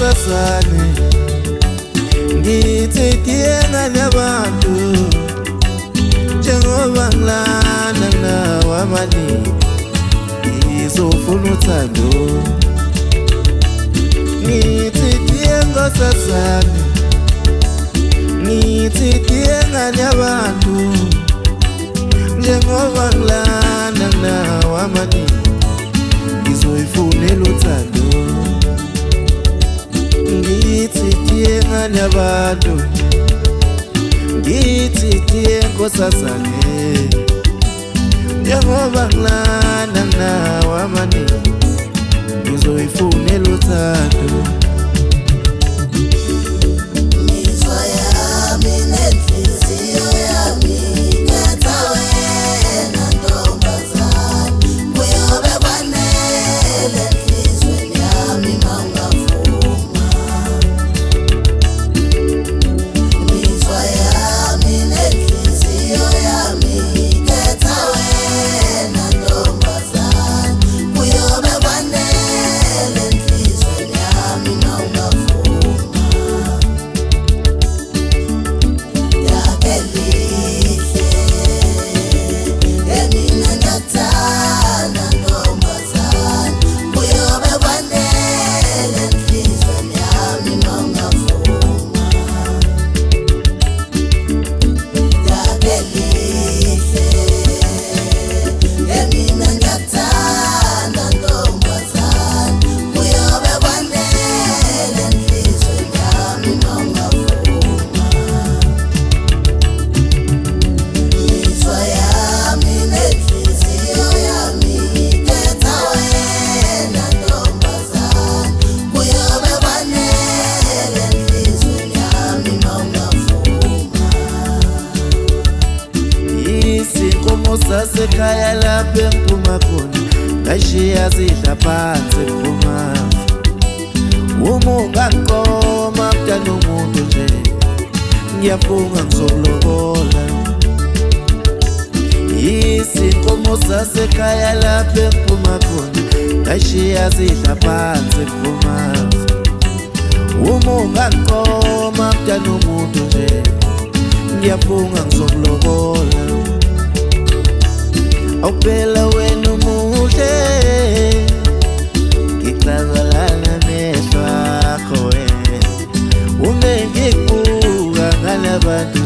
nkosazane ngithi tiyenga nabantu njengoba ngilana nawe amaningi ngizofuna uthando ngithi tiyenga nkosazane ngithi tiyenga nabantu njengoba ngilana nawe amaningi ngizoyifunela uthando ngithi tiyenga nabantu ngithi tiyenga nkosazane njengoba ngilana nawe amaningi ngizoyifunela uthando Sasekhaya lapha eMpuma khona ngashiya zidla phansi eMpuma uma ungangiqoma mntana umuntu nje ngiyafunga ngizokulobola isinkomo sasekhaya lapha eMpuma khona ngashiya zidla phansi eMpuma uma ungangiqoma mntana umuntu nje ngiyafunga ngizokulobola awuphela wena umuhle ngicazalana amehlo akho wena ume ngikubuka ngalabantu